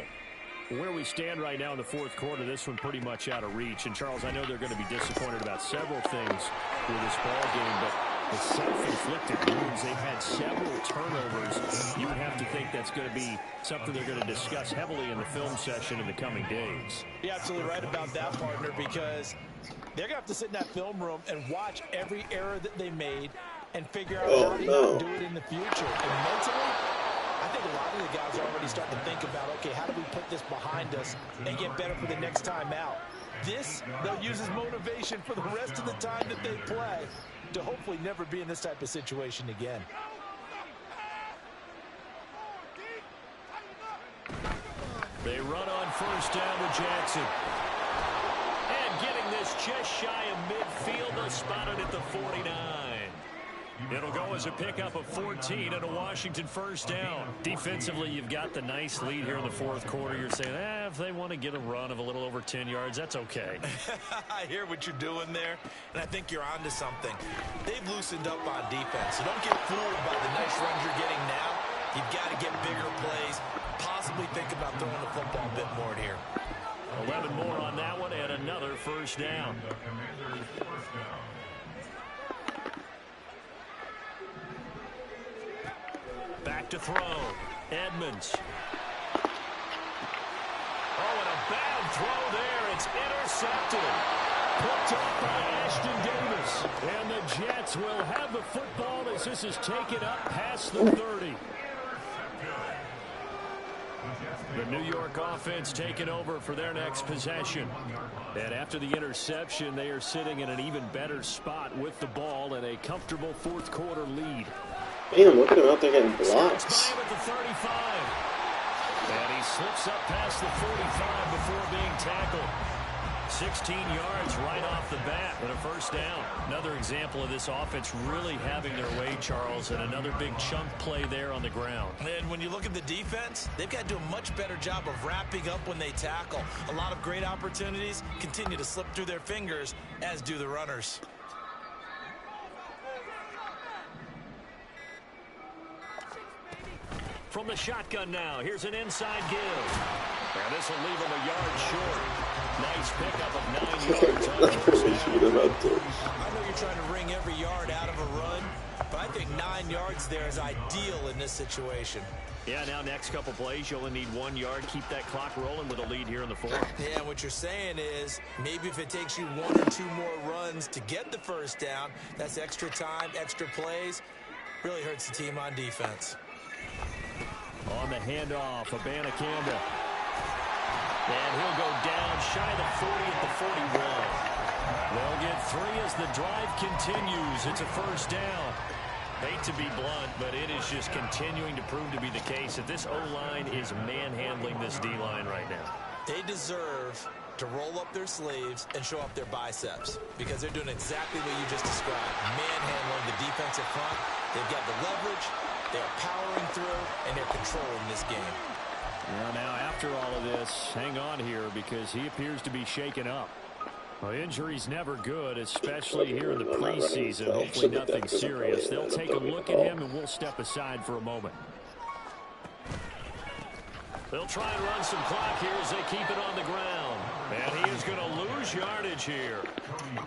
Where we stand right now in the fourth quarter, this one pretty much out of reach. And, Charles, I know they're going to be disappointed about several things with this ball game, but the self-inflicted wounds, they've had several turnovers. You would have to think that's going to be something they're going to discuss heavily in the film session in the coming days. You're absolutely right about that, partner, because they're going to have to sit in that film room and watch every error that they made and figure out how to not do it in the future. And mentally, I think a lot of the guys are already starting to think about, okay, how do we put this behind us and get better for the next time out? This, they'll use as motivation for the rest of the time that they play to hopefully never be in this type of situation again. They run on first down to Jackson. And getting this just shy of midfield, they'll spot it at the 49. It'll go as a pickup of 14 and a Washington first down. Defensively, you've got the nice lead here in the fourth quarter. You're saying, if they want to get a run of a little over 10 yards, that's okay. I hear what you're doing there, and I think you're onto something. They've loosened up on defense, so don't get fooled by the nice runs you're getting now. You've got to get bigger plays, possibly think about throwing the football a bit more here. 11 more on that one and another first down. Back to throw. Edmonds. Oh, and a bad throw there. It's intercepted. Picked up by Ashton Davis. And the Jets will have the football as this is taken up past the 30. The New York offense taking over for their next possession. And after the interception, they are sitting in an even better spot with the ball and a comfortable fourth quarter lead. Damn, look at him out there getting blocks. At the 35. And he slips up past the 45 before being tackled. 16 yards right off the bat and a first down. Another example of this offense really having their way, Charles, and another big chunk play there on the ground. And when you look at the defense, they've got to do a much better job of wrapping up when they tackle. A lot of great opportunities continue to slip through their fingers, as do the runners. From the shotgun now, here's an inside give. And this will leave him a yard short. Nice pickup of 9 yards. I know you're trying to wring every yard out of a run, but I think 9 yards there is ideal in this situation. Yeah, now next couple plays, you only need 1 yard. Keep that clock rolling with a lead here in the fourth. Yeah, what you're saying is maybe if it takes you 1 or 2 more runs to get the first down, that's extra time, extra plays. Really hurts the team on defense. On the handoff, Abanikanda. And he'll go down shy of the 40 at the 41. They'll get 3 as the drive continues. It's a first down. Hate to be blunt, but it is just continuing to prove to be the case that this O-line is manhandling this D-line right now. They deserve to roll up their sleeves and show off their biceps because they're doing exactly what you just described. Manhandling the defensive front. They've got the leverage. They're powering through, and they're controlling this game. Well, now after all of this, hang on here because he appears to be shaken up. Well, injury's never good, especially here in the preseason. Hopefully nothing serious. They'll take a look at him, and we'll step aside for a moment. They'll try and run some clock here as they keep it on the ground. And he is going to lose yardage here.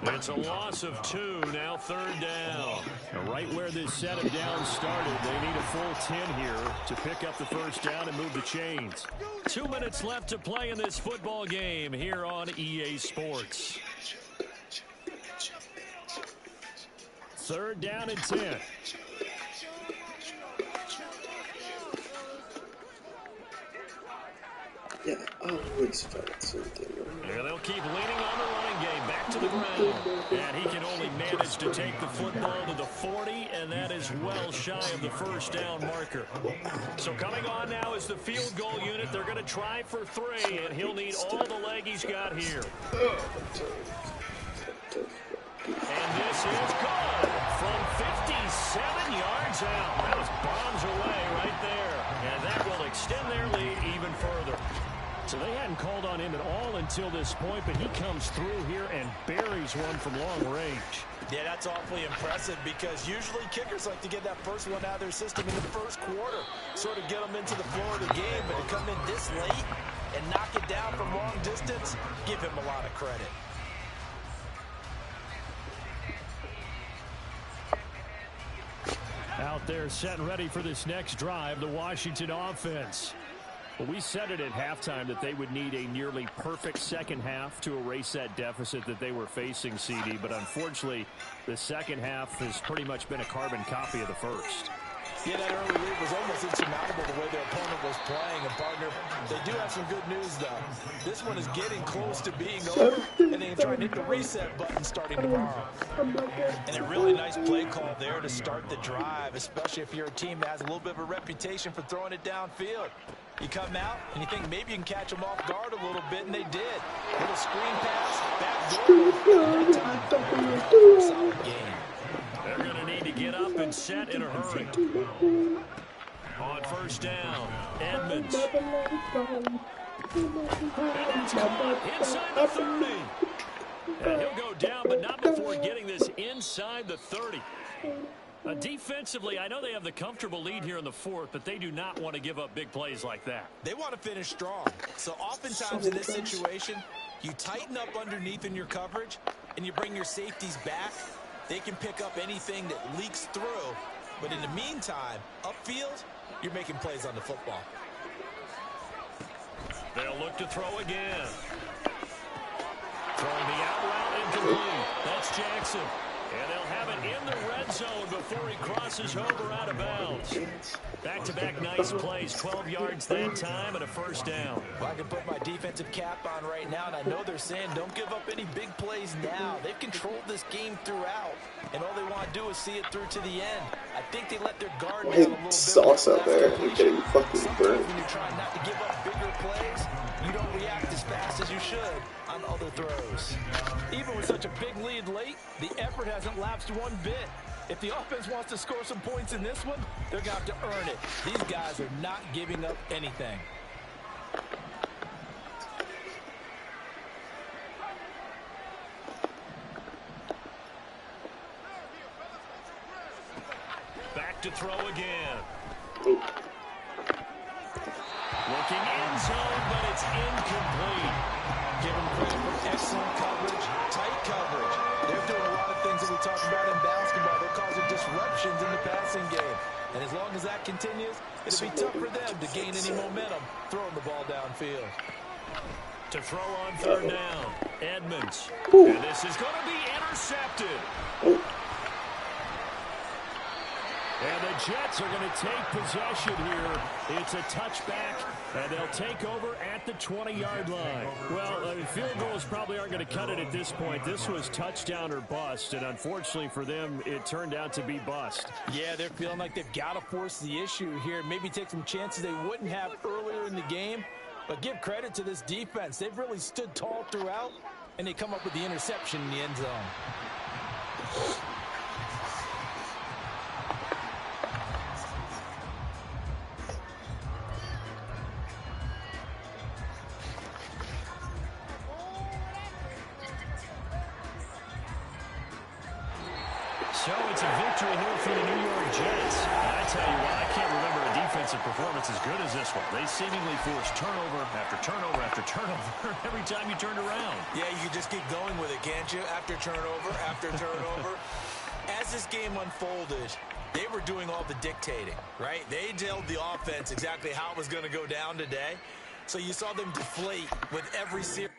It's a loss of 2, now third down. And right where this set of downs started, they need a full 10 here to pick up the first down and move the chains. 2 minutes left to play in this football game here on EA Sports. 3rd down and 10. Yeah, I always felt the same thing. Yeah, they'll keep leaning on the running game. Back to the ground. And he can only manage to take the football to the 40, and that is well shy of the 1st down marker. So coming on now is the field goal unit. They're going to try for 3, and he'll need all the leg he's got here. And this is good from 57 yards out. That was bombs away right there. And that will extend their lead even further. So they hadn't called on him at all until this point, but he comes through here and buries one from long range. Yeah, that's awfully impressive because usually kickers like to get that first one out of their system in the 1st quarter, sort of get them into the flow of the game, but to come in this late and knock it down from long distance, give him a lot of credit. Out there set and ready for this next drive, the Washington offense. Well, we said it at halftime that they would need a nearly perfect second half to erase that deficit that they were facing, CD. But unfortunately, the second half has pretty much been a carbon copy of the first. Yeah, that early lead was almost insurmountable the way their opponent was playing. And, partner, they do have some good news, though. This one is getting close to being over, and they can try and hit the reset button starting tomorrow. And a really nice play call there to start the drive, especially if you're a team that has a little bit of a reputation for throwing it downfield. You come out, and you think maybe you can catch them off guard a little bit, and they did. Little screen pass, back door. Solid game. They're going to need to get up and set in a hurry. On 1st down, Edmonds. And it's caught inside the 30. And he'll go down, but not before getting this inside the 30. Defensively, I know they have the comfortable lead here in the 4th, but they do not want to give up big plays like that. They want to finish strong. So oftentimes in this situation, you tighten up underneath in your coverage, and you bring your safeties back. They can pick up anything that leaks through. But in the meantime, upfield, you're making plays on the football. They'll look to throw again. Throwing the out route incomplete. That's Jackson. And they'll have it in the red zone before he crosses over out of bounds. Back-to-back nice plays, 12 yards that time and a 1st down. Well, I can put my defensive cap on right now, and I know they're saying don't give up any big plays now. They've controlled this game throughout, and all they want to do is see it through to the end. I think they let their guard down a little bit. Sauce out there. You're getting fucking burned. When you're trying not to give up bigger plays, you don't react as fast as you should on other throws. Even with such a big lead late, the effort hasn't lapsed one bit. If the offense wants to score some points in this one, they're going to have to earn it. These guys are not giving up anything. Back to throw again. Looking in zone, but it's incomplete. Give them credit for excellent coverage, tight coverage. They're doing a lot of things that we talk about in basketball. They're causing disruptions in the passing game. And as long as that continues, it'll be tough for them to gain any momentum throwing the ball downfield. To throw on 3rd down, Edmonds. And this is going to be intercepted. And the Jets are going to take possession here. It's a touchback, and they'll take over at the 20-yard line. Well, field goals probably aren't going to cut it at this point. This was touchdown or bust, and unfortunately for them, it turned out to be bust. Yeah, they're feeling like they've got to force the issue here. Maybe take some chances they wouldn't have earlier in the game. But give credit to this defense. They've really stood tall throughout, and they come up with the interception in the end zone. So it's a victory here for the New York Jets. And I tell you what, I can't remember a defensive performance as good as this one. They seemingly forced turnover after turnover after turnover every time you turned around. Yeah, you can just keep going with it, can't you? After turnover, after turnover. As this game unfolded, they were doing all the dictating, right? They told the offense exactly how it was going to go down today. So you saw them deflate with every series.